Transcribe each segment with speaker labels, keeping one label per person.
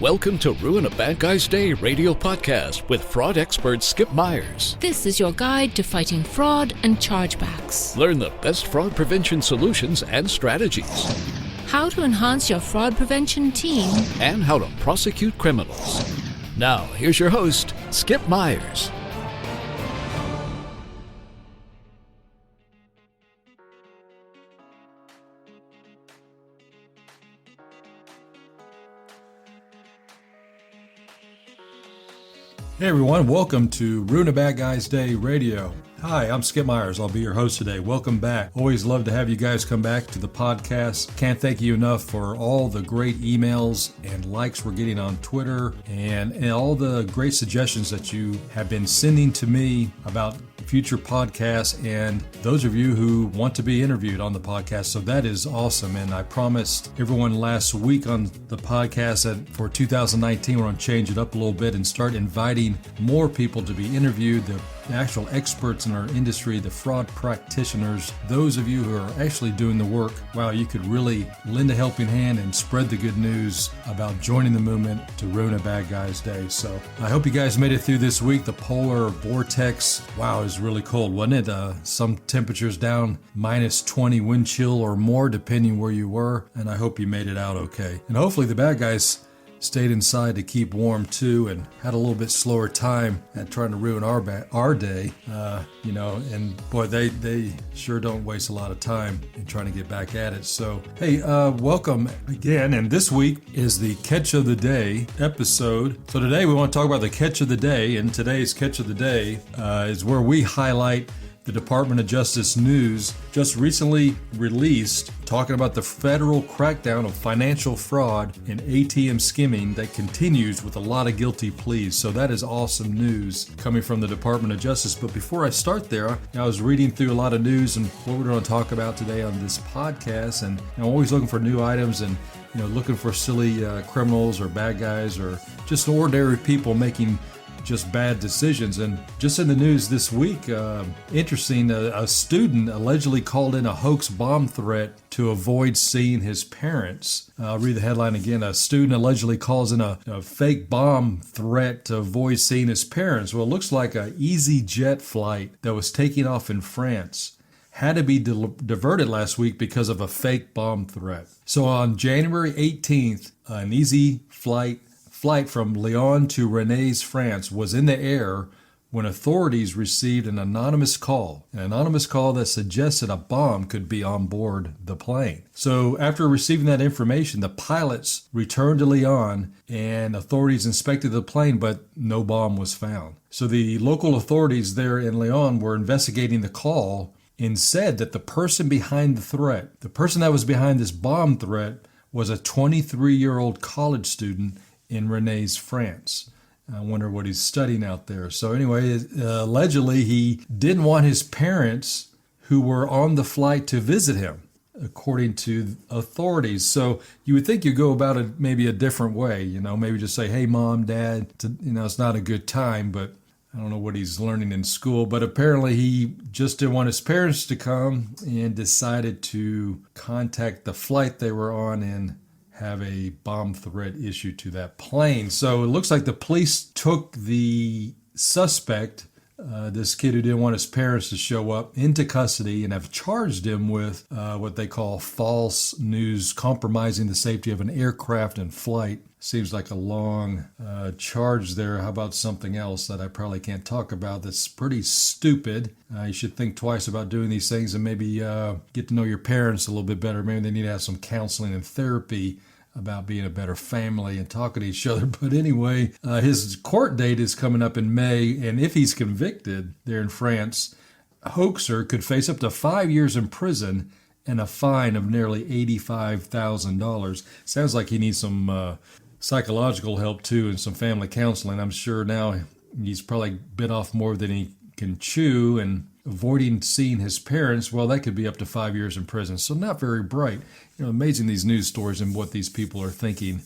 Speaker 1: Welcome to Ruin a Bad Guy's Day radio podcast with fraud expert Skip Myers.
Speaker 2: This is your guide to fighting fraud and chargebacks.
Speaker 1: Learn the best fraud prevention solutions and strategies.
Speaker 2: How to enhance your fraud prevention team.
Speaker 1: And how to prosecute criminals. Now, here's your host, Skip Myers.
Speaker 3: Hey everyone, welcome to Ruin a Bad Guy's Day Radio. Hi, I'm Skip Myers. I'll be your host today. Welcome back. Always love to have you guys come back to the podcast. Can't thank you enough for all the great emails and likes we're getting on Twitter and all the great suggestions that you have been sending to me about future podcasts and those of you who want to be interviewed on the podcast. So that is awesome. And I promised everyone last week on the podcast that for 2019, we're going to change it up a little bit and start inviting more people to be interviewed, the actual experts in our industry, the fraud practitioners, those of you who are actually doing the work. Wow, you could really lend a helping hand and spread the good news about joining the movement to ruin a bad guy's day. So I hope you guys made it through this week. The polar vortex, wow, it was really cold, wasn't it? Some temperatures down minus 20 wind chill or more, depending where you were. And I hope you made it out okay. And hopefully the bad guys stayed inside to keep warm too, and had a little bit slower time at trying to ruin our day, and boy, they sure don't waste a lot of time in trying to get back at it. So, hey, welcome again, and this week is the Catch of the Day episode. So today we want to talk about the Catch of the Day, and today's Catch of the Day is where we highlight the Department of Justice news just recently released talking about the federal crackdown of financial fraud and ATM skimming that continues with a lot of guilty pleas. So that is awesome news coming from the Department of Justice. But before I start there, I was reading through a lot of news and what we're going to talk about today on this podcast. And I'm always looking for new items and looking for silly criminals or bad guys or just ordinary people making just bad decisions. And just in the news this week, interesting, a student allegedly called in a hoax bomb threat to avoid seeing his parents. I'll read the headline again. A student allegedly calls in a fake bomb threat to avoid seeing his parents. Well, it looks like an EasyJet flight that was taking off in France had to be diverted last week because of a fake bomb threat. So on January 18th, an easy flight from Lyon to Rennes, France was in the air when authorities received an anonymous call that suggested a bomb could be on board the plane. So after receiving that information, the pilots returned to Lyon and authorities inspected the plane, but no bomb was found. So the local authorities there in Lyon were investigating the call and said that the person behind the threat, the person that was behind this bomb threat, was a 23-year-old college student in Rennes, France. I wonder what he's studying out there. So anyway, allegedly he didn't want his parents who were on the flight to visit him, according to authorities. So you would think you go about it maybe a different way, maybe just say, hey, mom, dad, it's not a good time, but I don't know what he's learning in school. But apparently he just didn't want his parents to come and decided to contact the flight they were on and have a bomb threat issued to that plane. So it looks like the police took the suspect, this kid who didn't want his parents to show up, into custody and have charged him with what they call false news, compromising the safety of an aircraft in flight. Seems like a long charge there. How about something else that I probably can't talk about that's pretty stupid? You should think twice about doing these things and maybe get to know your parents a little bit better. Maybe they need to have some counseling and therapy about being a better family and talking to each other. But anyway, his court date is coming up in May, and if he's convicted there in France, a hoaxer could face up to 5 years in prison and a fine of nearly $85,000. Sounds like he needs some psychological help too and some family counseling. I'm sure now he's probably bit off more than he can chew, and avoiding seeing his parents, well, that could be up to 5 years in prison. So not very bright. Amazing these news stories and what these people are thinking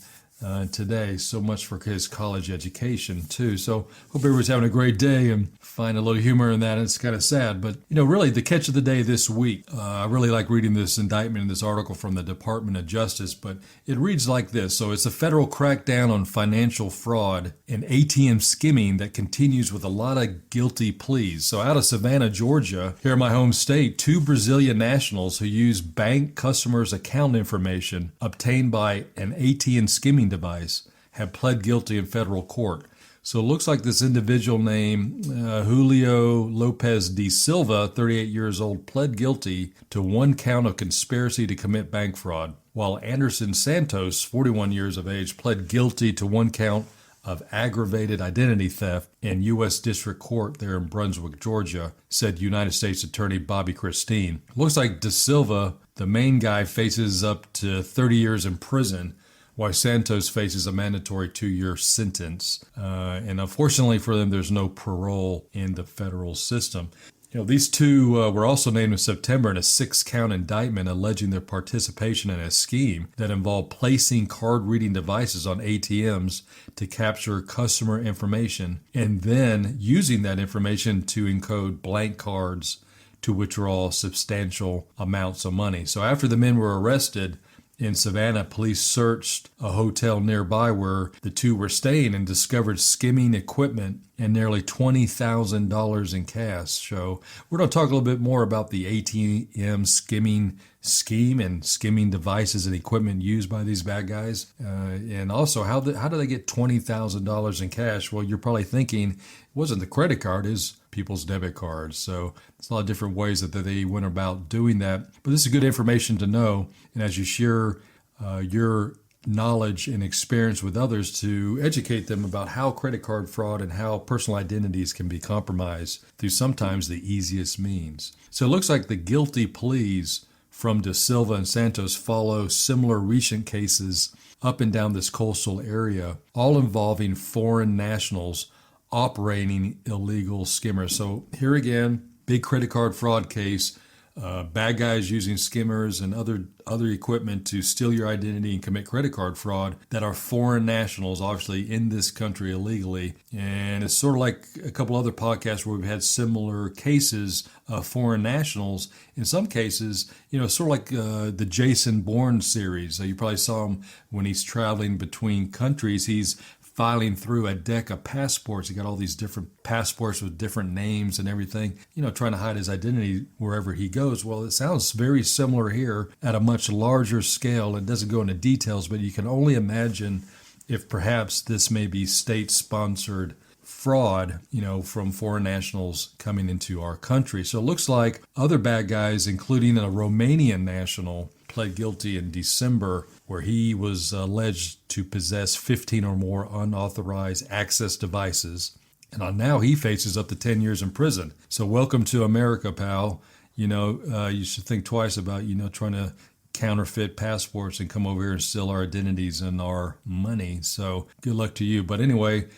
Speaker 3: today. So much for his college education, too. So hope everybody's having a great day and find a little humor in that. It's kind of sad. But, really the catch of the day this week, I really like reading this indictment in this article from the Department of Justice, but it reads like this. So it's a federal crackdown on financial fraud and ATM skimming that continues with a lot of guilty pleas. So out of Savannah, Georgia, here in my home state, 2 Brazilian nationals who use bank customers' account information obtained by an ATM skimming device have pled guilty in federal court. So it looks like this individual named Julio Lopez Da Silva, 38 years old, pled guilty to 1 count of conspiracy to commit bank fraud, while Anderson Santos, 41 years of age, pled guilty to 1 count of aggravated identity theft in U.S. District Court there in Brunswick, Georgia, said United States Attorney Bobby Christine. Looks like Da Silva, the main guy, faces up to 30 years in prison, while Santos faces a mandatory 2-year sentence. And unfortunately for them, there's no parole in the federal system. These two were also named in September in a 6-count indictment alleging their participation in a scheme that involved placing card-reading devices on ATMs to capture customer information and then using that information to encode blank cards to withdraw substantial amounts of money. So after the men were arrested in Savannah, police searched a hotel nearby where the two were staying and discovered skimming equipment and nearly $20,000 in cash. So we're going to talk a little bit more about the ATM skimming scheme and skimming devices and equipment used by these bad guys. And also, how do they get $20,000 in cash? Well, you're probably thinking it wasn't the credit card, it's people's debit cards. So there's a lot of different ways that they went about doing that. But this is good information to know. And as you share your knowledge and experience with others, to educate them about how credit card fraud and how personal identities can be compromised through sometimes the easiest means. So it looks like the guilty pleas from Da Silva and Santos follow similar recent cases up and down this coastal area, all involving foreign nationals operating illegal skimmers. So here again, big credit card fraud case. Bad guys using skimmers and other equipment to steal your identity and commit credit card fraud that are foreign nationals, obviously in this country illegally. And it's sort of like a couple other podcasts where we've had similar cases of foreign nationals. In some cases, sort of like the Jason Bourne series. You probably saw him when he's traveling between countries. He's filing through a deck of passports. He got all these different passports with different names and everything, trying to hide his identity wherever he goes. Well, it sounds very similar here at a much larger scale. It doesn't go into details, but you can only imagine if perhaps this may be state-sponsored fraud, from foreign nationals coming into our country. So it looks like other bad guys, including a Romanian national, pled guilty in December, where he was alleged to possess 15 or more unauthorized access devices. And now he faces up to 10 years in prison. So welcome to America, pal. You should think twice about, trying to counterfeit passports and come over here and steal our identities and our money. So good luck to you. But anyway,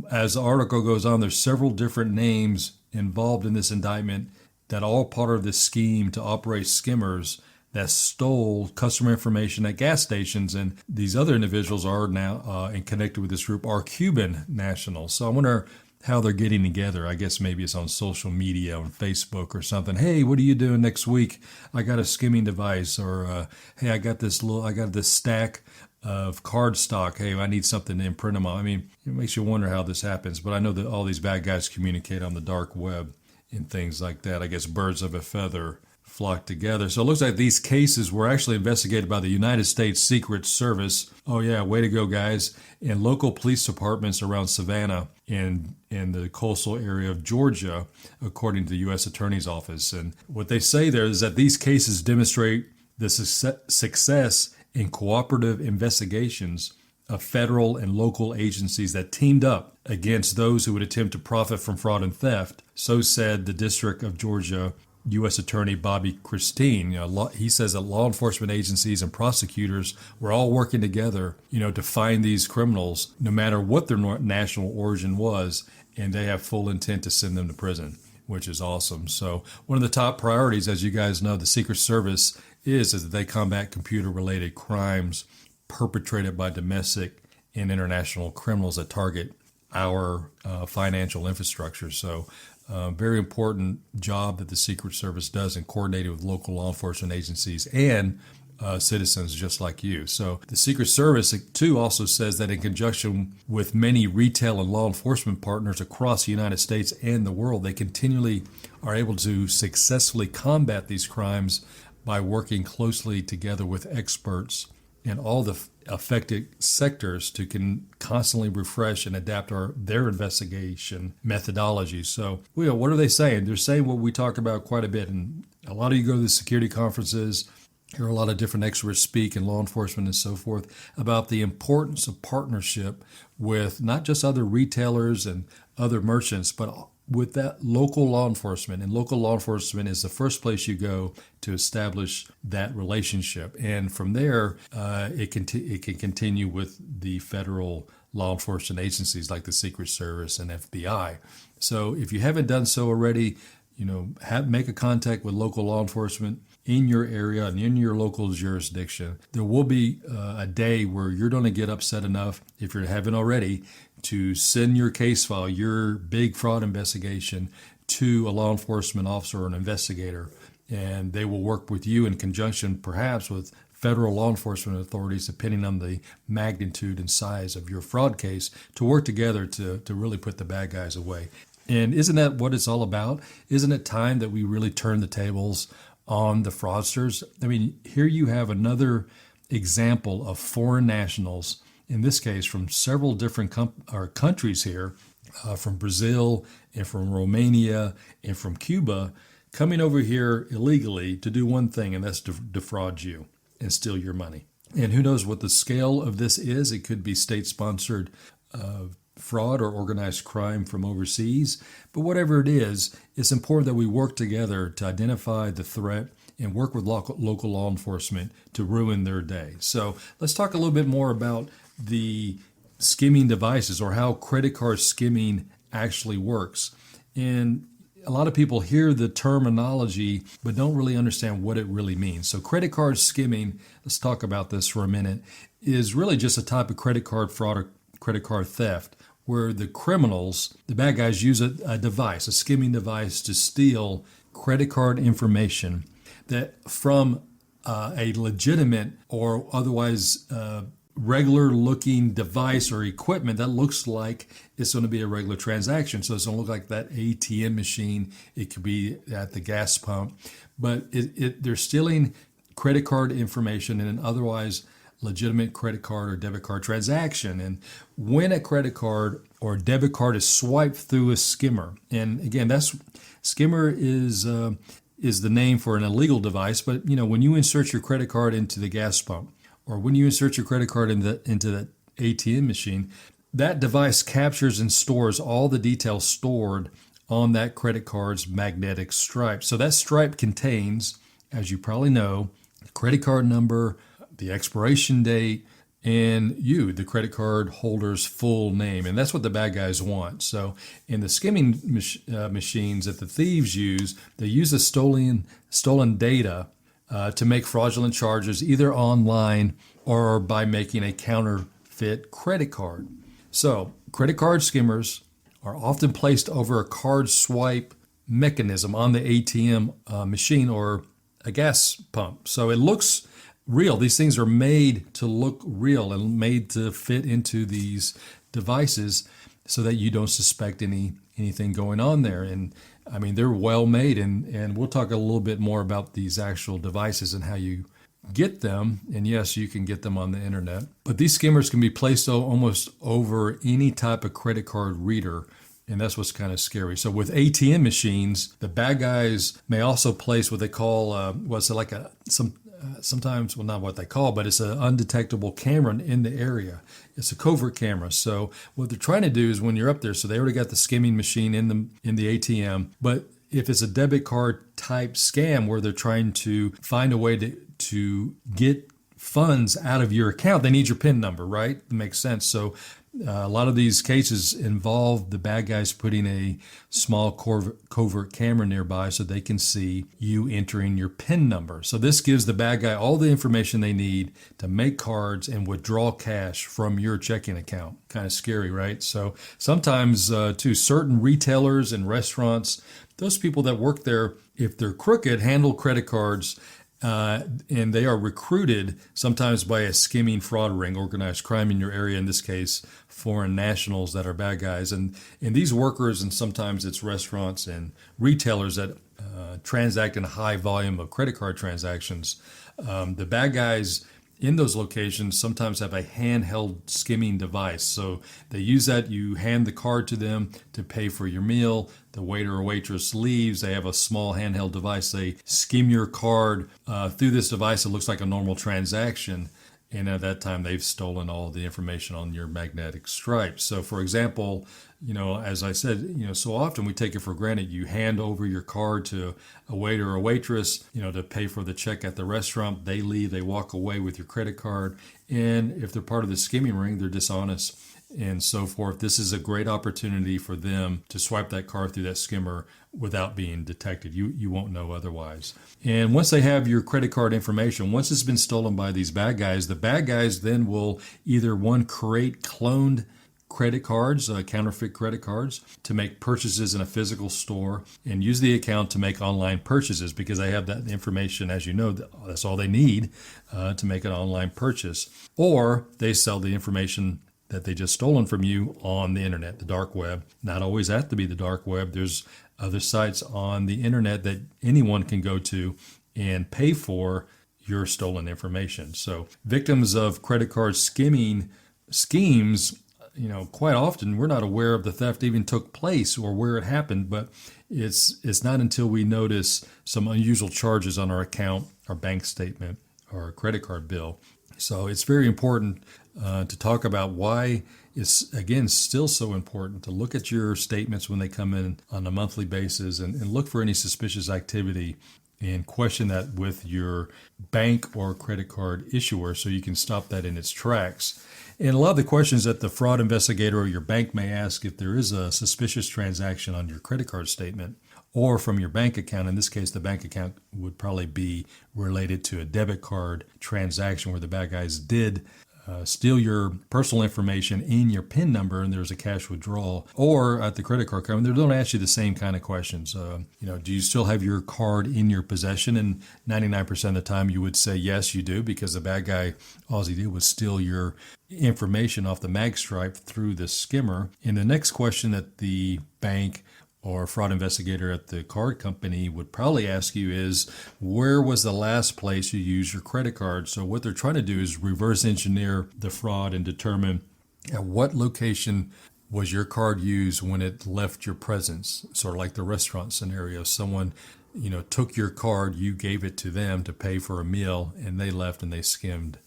Speaker 3: as the article goes on, there's several different names involved in this indictment that all part of this scheme to operate skimmers that stole customer information at gas stations. And these other individuals are now and connected with this group are Cuban nationals. So I wonder how they're getting together. I guess maybe it's on social media, on Facebook or something. Hey, what are you doing next week? I got a skimming device. Or hey, I got this stack of card stock. Hey, I need something to imprint them on. I mean, it makes you wonder how this happens. But I know that all these bad guys communicate on the dark web and things like that. I guess birds of a feather flock together. So it looks like these cases were actually investigated by the United States Secret Service. Oh yeah, way to go, guys. And local police departments around Savannah and in the coastal area of Georgia, according to the U.S. Attorney's Office. And what they say there is that these cases demonstrate the success in cooperative investigations of federal and local agencies that teamed up against those who would attempt to profit from fraud and theft. So said the District of Georgia U.S. Attorney Bobby Christine. He says that law enforcement agencies and prosecutors were all working together, to find these criminals, no matter what their national origin was, and they have full intent to send them to prison, which is awesome. So one of the top priorities, as you guys know, the Secret Service is that they combat computer-related crimes perpetrated by domestic and international criminals that target our financial infrastructure. So very important job that the Secret Service does in coordinating with local law enforcement agencies and citizens just like you. So the Secret Service, too, also says that in conjunction with many retail and law enforcement partners across the United States and the world, they continually are able to successfully combat these crimes by working closely together with experts in all the affected sectors to constantly refresh and adapt their investigation methodologies. So, what are they saying? They're saying what we talk about quite a bit. And a lot of you go to the security conferences, hear a lot of different experts speak in law enforcement and so forth about the importance of partnership with not just other retailers and other merchants, but with that local law enforcement. And local law enforcement is the first place you go to establish that relationship. And from there, it can continue with the federal law enforcement agencies like the Secret Service and FBI. So if you haven't done so already, make a contact with local law enforcement in your area and in your local jurisdiction. There will be a day where you're going to get upset enough, if you haven't already, to send your case file, your big fraud investigation, to a law enforcement officer or an investigator. And they will work with you in conjunction, perhaps, with federal law enforcement authorities, depending on the magnitude and size of your fraud case, to work together to really put the bad guys away. And isn't that what it's all about? Isn't it time that we really turn the tables on the fraudsters? I mean, here you have another example of foreign nationals, in this case from several different countries here, from Brazil and from Romania and from Cuba, coming over here illegally to do one thing, and that's to defraud you and steal your money. And who knows what the scale of this is? It could be state-sponsored fraud or organized crime from overseas. But whatever it is, it's important that we work together to identify the threat and work with local law enforcement to ruin their day. So let's talk a little bit more about the skimming devices, or how credit card skimming actually works. And a lot of people hear the terminology but don't really understand what it really means. So credit card skimming, let's talk about this for a minute, is really just a type of credit card fraud or credit card theft where the criminals, the bad guys, use a device, a skimming device, to steal credit card information that from a legitimate or otherwise regular looking device or equipment that looks like it's going to be a regular transaction. So it's going to look like that ATM machine. It could be at the gas pump, but they're stealing credit card information in an otherwise legitimate credit card or debit card transaction. And when a credit card or debit card is swiped through a skimmer, and again, skimmer is the name for an illegal device, but when you insert your credit card into the gas pump, or when you insert your credit card into the ATM machine, that device captures and stores all the details stored on that credit card's magnetic stripe. So that stripe contains, as you probably know, the credit card number, the expiration date, and the credit card holder's full name. And that's what the bad guys want. So in the skimming machines that the thieves use, they use the stolen data to make fraudulent charges, either online or by making a counterfeit credit card. So credit card skimmers are often placed over a card swipe mechanism on the ATM machine or a gas pump. So it looks real. These things are made to look real and made to fit into these devices so that you don't suspect anything going on there. And I mean, they're well made, and we'll talk a little bit more about these actual devices and how you get them. And yes, you can get them on the internet. But these skimmers can be placed almost over any type of credit card reader, and that's what's kind of scary. So with ATM machines, the bad guys may also place what they call, sometimes, well, not what they call, but it's an undetectable camera in the area. It's a covert camera. So what they're trying to do is when you're up there, so they already got the skimming machine in the ATM, but if it's a debit card type scam where they're trying to find a way to get funds out of your account, they need your PIN number, right? It makes sense. So a lot of these cases involve the bad guys putting a small covert camera nearby so they can see you entering your PIN number. So this gives the bad guy all the information they need to make cards and withdraw cash from your checking account. Kind of scary, right? So sometimes, too, certain retailers and restaurants, those people that work there, if they're crooked, handle credit cards. And they are recruited sometimes by a skimming fraud ring, organized crime in your area, in this case, foreign nationals that are bad guys. And these workers, and sometimes it's restaurants and retailers that transact in a high volume of credit card transactions. The bad guys in those locations sometimes have a handheld skimming device. So they use that. You hand the card to them to pay for your meal. The waiter or waitress leaves. They have a small handheld device. They skim your card through this device. It looks like a normal transaction. And at that time, they've stolen all the information on your magnetic stripe. So, for example, as I said, so often we take it for granted. You hand over your card to a waiter or a waitress, to pay for the check at the restaurant. They leave, they walk away with your credit card. And if they're part of the skimming ring, they're dishonest and so forth. This is a great opportunity for them to swipe that card through that skimmer without being detected. You won't know otherwise. And once they have your credit card information, once it's been stolen by these bad guys, the bad guys then will either create cloned credit cards, counterfeit credit cards, to make purchases in a physical store and use the account to make online purchases because they have that information. As you know, that's all they need to make an online purchase. Or they sell the information that they just stolen from you on the internet, the dark web. Not always have to be the dark web. There's other sites on the internet that anyone can go to and pay for your stolen information. So victims of credit card skimming schemes, quite often we're not aware of the theft even took place or where it happened, but it's not until we notice some unusual charges on our account, our bank statement, or our credit card bill. So it's very important to talk about why it's, again, still so important to look at your statements when they come in on a monthly basis and look for any suspicious activity and question that with your bank or credit card issuer so you can stop that in its tracks. And a lot of the questions that the fraud investigator or your bank may ask if there is a suspicious transaction on your credit card statement or from your bank account. In this case, the bank account would probably be related to a debit card transaction where the bad guys did steal your personal information in your PIN number and there's a cash withdrawal. Or at the credit card company, they don't ask you the same kind of questions. Do you still have your card in your possession? And 99% of the time you would say yes, you do, because the bad guy, all he did was steal your information off the mag stripe through the skimmer. And the next question that the bank or fraud investigator at the card company would probably ask you is, where was the last place you used your credit card? So what they're trying to do is reverse engineer the fraud and determine at what location was your card used when it left your presence, sort of like the restaurant scenario. Someone, took your card, you gave it to them to pay for a meal, and they left and they skimmed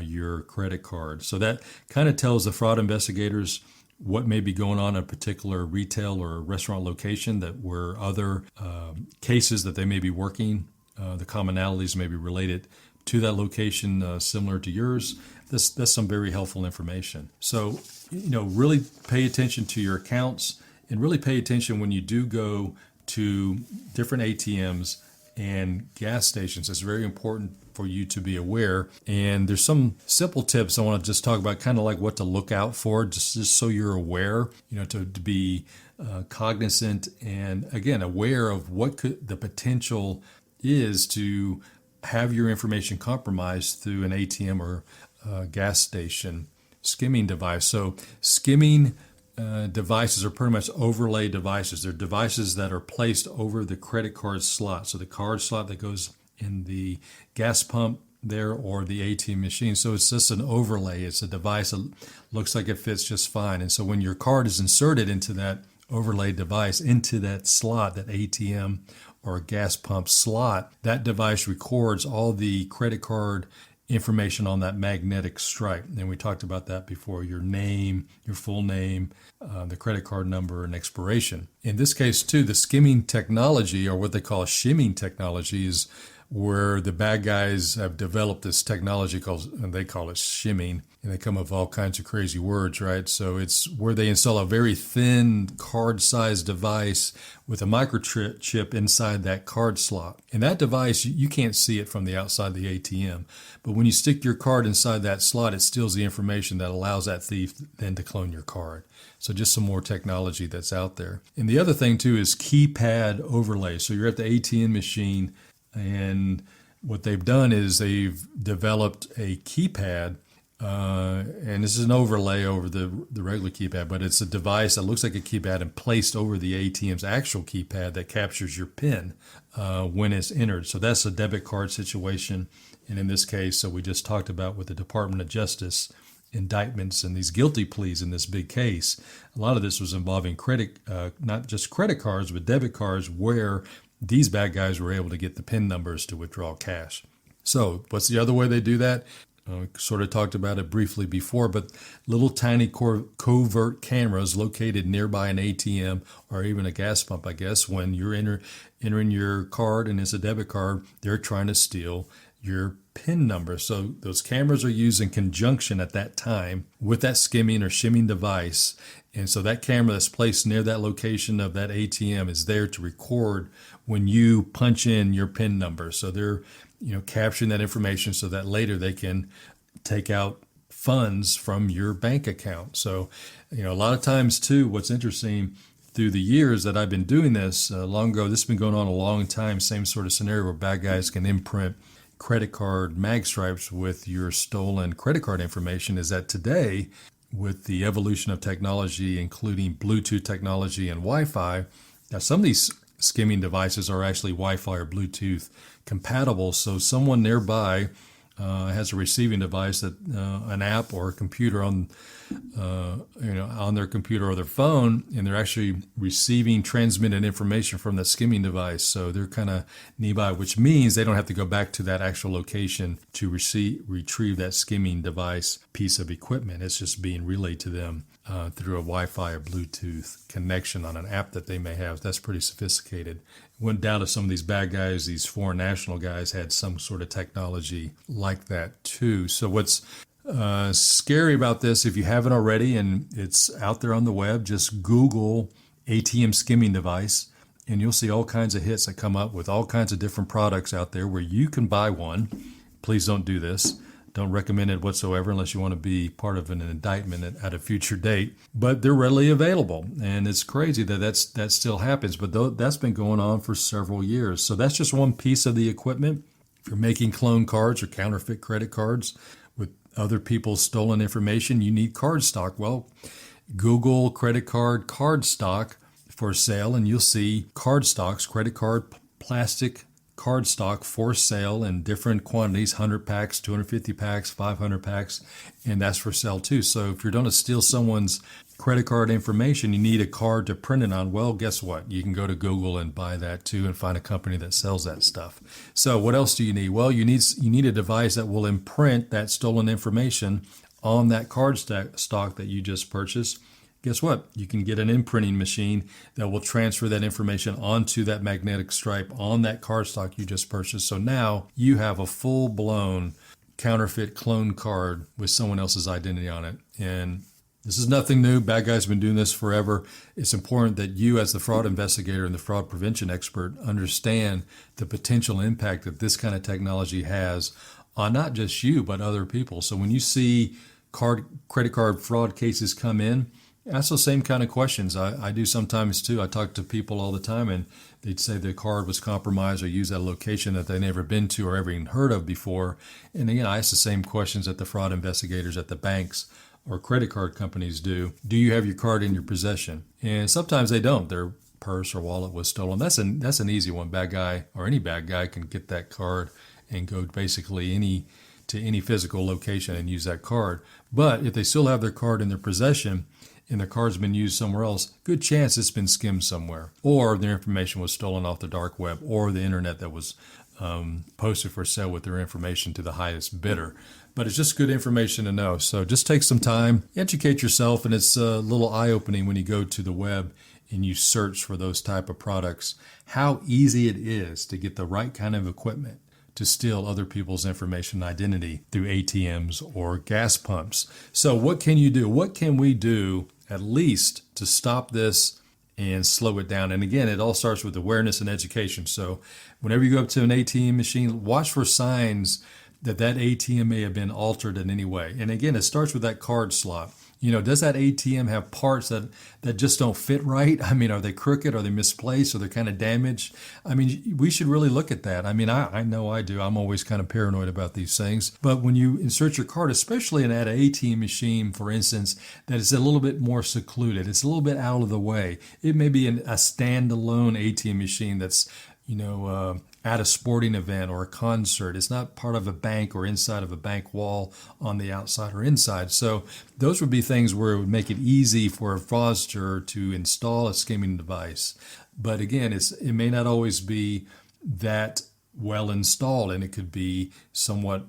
Speaker 3: your credit card. So that kind of tells the fraud investigators what may be going on in a particular retail or restaurant location, that where other cases that they may be working, the commonalities may be related to that location similar to yours. That's some very helpful information. So, really pay attention to your accounts and really pay attention when you do go to different ATMs and gas stations. It's very important for you to be aware. And there's some simple tips I want to just talk about, kind of like what to look out for, just so you're aware, to be cognizant and, again, aware of what the potential is to have your information compromised through an ATM or gas station skimming device. So skimming devices are pretty much overlay devices. They're devices that are placed over the credit card slot. So the card slot that goes in the gas pump there or the ATM machine. So it's just an overlay. It's a device that looks like it fits just fine. And so when your card is inserted into that overlay device, into that slot, that ATM or gas pump slot, that device records all the credit card information on that magnetic stripe. And we talked about that before: your name, your full name, the credit card number, and expiration. In this case, too, the skimming technology, or what they call shimming technology, is where the bad guys have developed this technology called, and they call it shimming, and they come up with all kinds of crazy words, right? So it's where they install a very thin card-sized device with a microchip inside that card slot. And that device, you can't see it from the outside of the ATM. But when you stick your card inside that slot, it steals the information that allows that thief then to clone your card. So just some more technology that's out there. And the other thing too is keypad overlay. So you're at the ATM machine, and what they've done is they've developed a keypad, and this is an overlay over the regular keypad, but it's a device that looks like a keypad and placed over the ATM's actual keypad that captures your PIN when it's entered. So that's a debit card situation. And in this case, so we just talked about with the Department of Justice indictments and these guilty pleas in this big case, a lot of this was involving not just credit cards, but debit cards where these bad guys were able to get the PIN numbers to withdraw cash. So what's the other way they do that? We sort of talked about it briefly before, but little tiny covert cameras located nearby an ATM or even a gas pump, I guess, when you're entering your card and it's a debit card, they're trying to steal your PIN number. So those cameras are used in conjunction at that time with that skimming or shimming device. And so that camera that's placed near that location of that ATM is there to record when you punch in your PIN number. So they're capturing that information so that later they can take out funds from your bank account. So, a lot of times too, what's interesting through the years that I've been doing this, long ago, this has been going on a long time, same sort of scenario where bad guys can imprint credit card mag stripes with your stolen credit card information, is that today, with the evolution of technology, including Bluetooth technology and Wi-Fi, now some of these skimming devices are actually Wi-Fi or Bluetooth compatible. So someone nearby has a receiving device that an app or a computer on their computer or their phone, and they're actually receiving transmitted information from that skimming device. So they're kind of nearby, which means they don't have to go back to that actual location to retrieve that skimming device piece of equipment. It's just being relayed to them through a Wi-Fi or Bluetooth connection on an app that they may have. That's pretty sophisticated. Wouldn't doubt if some of these bad guys, these foreign national guys, had some sort of technology like that too. So what's scary about this, if you haven't already, and it's out there on the web, just Google ATM skimming device, and you'll see all kinds of hits that come up with all kinds of different products out there where you can buy one. Please don't do this. Don't recommend it whatsoever unless you want to be part of an indictment at a future date. But they're readily available, and it's crazy that still happens. But that's been going on for several years. So that's just one piece of the equipment. If you're making clone cards or counterfeit credit cards with other people's stolen information, you need card stock. Well, Google credit card stock for sale, and you'll see card stocks, credit card, plastic card stock for sale in different quantities, 100 packs, 250 packs, 500 packs, and that's for sale too. So if you're going to steal someone's credit card information, you need a card to print it on. Well, guess what? You can go to Google and buy that too and find a company that sells that stuff. So what else do you need? Well, you need a device that will imprint that stolen information on that card stock that you just purchased. Guess what? You can get an imprinting machine that will transfer that information onto that magnetic stripe on that card stock you just purchased. So now you have a full-blown counterfeit clone card with someone else's identity on it. And this is nothing new. Bad guys have been doing this forever. It's important that you, as the fraud investigator and the fraud prevention expert, understand the potential impact that this kind of technology has on not just you, but other people. So when you see credit card fraud cases come in, ask those same kind of questions. I do sometimes too. I talk to people all the time, and they'd say their card was compromised or used at a location that they've never been to or ever even heard of before. And again, I ask the same questions that the fraud investigators at the banks or credit card companies do. Do you have your card in your possession? And sometimes they don't. Their purse or wallet was stolen. That's an easy one. Bad guy or any bad guy can get that card and go basically to any physical location and use that card. But if they still have their card in their possession, and their card's been used somewhere else, good chance it's been skimmed somewhere, or their information was stolen off the dark web, or the internet that was posted for sale with their information to the highest bidder. But it's just good information to know. So just take some time, educate yourself, and it's a little eye-opening when you go to the web and you search for those type of products, how easy it is to get the right kind of equipment to steal other people's information and identity through ATMs or gas pumps. So what can you do? What can we do at least to stop this and slow it down? And again, it all starts with awareness and education. So whenever you go up to an ATM machine, watch for signs that ATM may have been altered in any way. And again, it starts with that card slot. Does that ATM have parts that just don't fit right? I mean, are they crooked? Are they misplaced? Are they kind of damaged? I mean, we should really look at that. I mean, I know I do. I'm always kind of paranoid about these things. But when you insert your card, especially at an ATM machine, for instance, that is a little bit more secluded, it's a little bit out of the way. It may be a standalone ATM machine that's at a sporting event or a concert. It's not part of a bank or inside of a bank wall on the outside or inside. So those would be things where it would make it easy for a fraudster to install a skimming device. But again, it may not always be that well installed, and it could be somewhat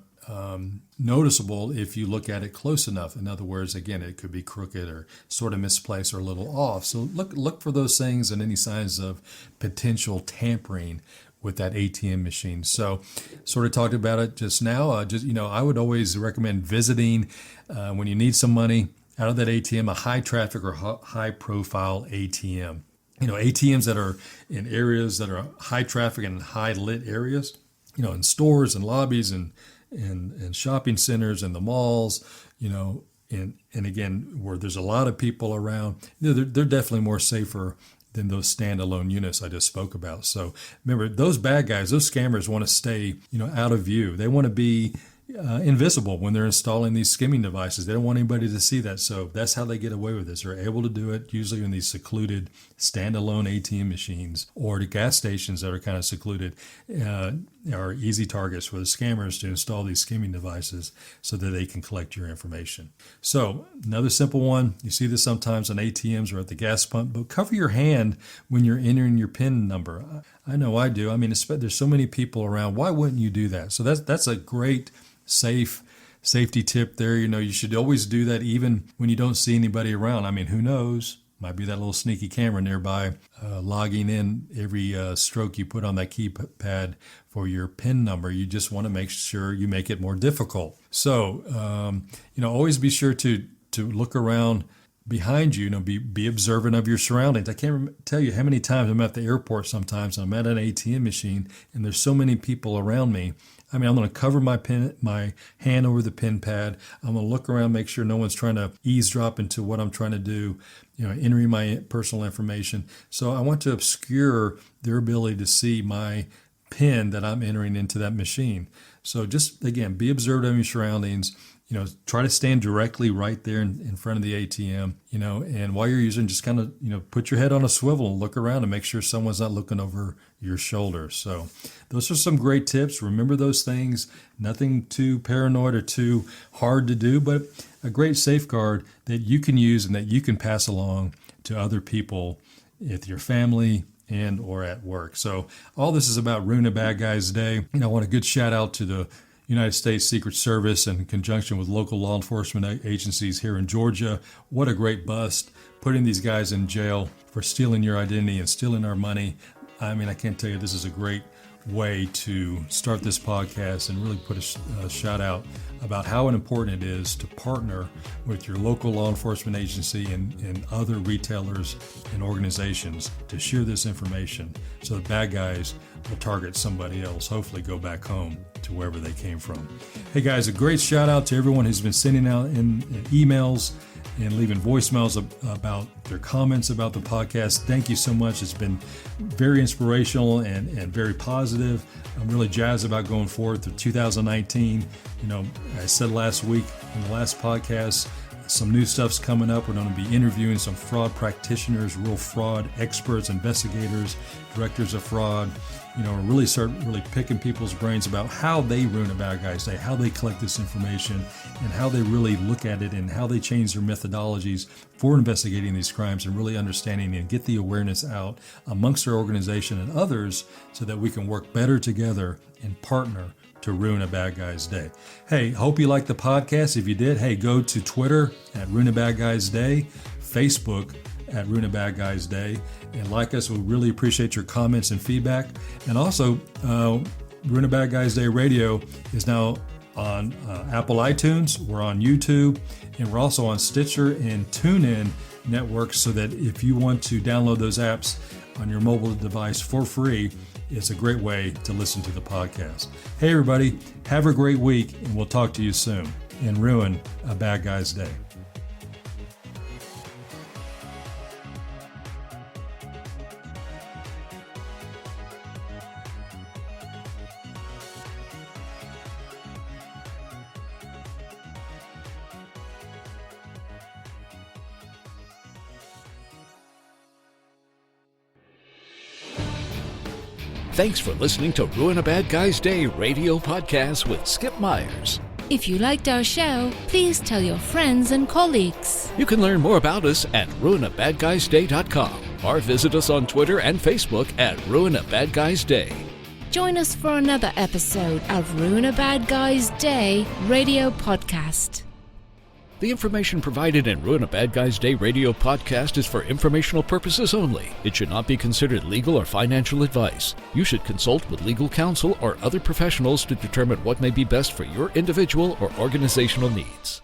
Speaker 3: noticeable if you look at it close enough. In other words, again, it could be crooked or sort of misplaced or a little off. So look for those things and any signs of potential tampering with that ATM machine. So sort of talked about it just now. I would always recommend visiting when you need some money out of that ATM, a high traffic or high profile ATM. ATMs that are in areas that are high traffic and high lit areas, in stores and lobbies and shopping centers and the malls, and again, where there's a lot of people around, they're definitely more safer than those standalone units I just spoke about. So remember, those bad guys, those scammers want to stay, out of view. They want to be invisible when they're installing these skimming devices. They don't want anybody to see that. So that's how they get away with this. They're able to do it usually in these secluded standalone ATM machines or the gas stations that are kind of secluded are easy targets for the scammers to install these skimming devices so that they can collect your information. So another simple one, you see this sometimes on ATMs or at the gas pump, but cover your hand when you're entering your PIN number. I know I do. I mean, there's so many people around. Why wouldn't you do that? So that's a great safety tip there. You should always do that even when you don't see anybody around. I mean, who knows? Might be that little sneaky camera nearby logging in every stroke you put on that keypad for your PIN number. You just want to make sure you make it more difficult. So, always be sure to look around behind you, be observant of your surroundings. I can't tell you how many times I'm at the airport sometimes, I'm at an ATM machine, and there's so many people around me. I mean, I'm going to cover my hand over the PIN pad. I'm going to look around, make sure no one's trying to eavesdrop into what I'm trying to do, entering my personal information. So I want to obscure their ability to see my PIN that I'm entering into that machine. So just, again, be observant of your surroundings. Try to stand directly right there in front of the ATM, and while you're using, just kind of, put your head on a swivel and look around and make sure someone's not looking over your shoulder. So those are some great tips. Remember those things, nothing too paranoid or too hard to do, but a great safeguard that you can use and that you can pass along to other people, with your family and or at work. So all this is about Ruin a Bad Guy's Day. I want a good shout out to the United States Secret Service in conjunction with local law enforcement agencies here in Georgia. What a great bust, putting these guys in jail for stealing your identity and stealing our money. I mean, I can't tell you, this is a great way to start this podcast and really put a shout out about how important it is to partner with your local law enforcement agency and other retailers and organizations to share this information so the bad guys will target somebody else, hopefully go back home to wherever they came from. Hey guys, a great shout out to everyone who's been sending out in emails and leaving voicemails about their comments about the podcast. Thank you so much. It's been very inspirational and very positive. I'm really jazzed about going forward through 2019. I said last week in the last podcast, some new stuff's coming up. We're going to be interviewing some fraud practitioners, real fraud experts, investigators, directors of fraud, really start picking people's brains about how they ruin a bad guy's day, how they collect this information, and how they really look at it and how they change their methodologies for investigating these crimes and really understanding and get the awareness out amongst our organization and others so that we can work better together and partner to ruin a bad guy's day. Hey, hope you liked the podcast. If you did, hey, go to Twitter at Ruin a Bad Guy's Day, Facebook at Ruin a Bad Guy's Day, and like us. We really appreciate your comments and feedback. And also, Ruin a Bad Guys Day Radio is now on Apple iTunes, we're on YouTube, and we're also on Stitcher and TuneIn networks, so that if you want to download those apps on your mobile device for free, it's a great way to listen to the podcast. Hey everybody, have a great week, and we'll talk to you soon. And ruin a bad guy's day.
Speaker 1: Thanks for listening to Ruin a Bad Guy's Day radio podcast with Skip Myers.
Speaker 2: If you liked our show, please tell your friends and colleagues.
Speaker 1: You can learn more about us at ruinabadguysday.com or visit us on Twitter and Facebook at Ruin a Bad Guy's Day.
Speaker 2: Join us for another episode of Ruin a Bad Guy's Day radio podcast.
Speaker 1: The information provided in Ruin a Bad Guy's Day radio podcast is for informational purposes only. It should not be considered legal or financial advice. You should consult with legal counsel or other professionals to determine what may be best for your individual or organizational needs.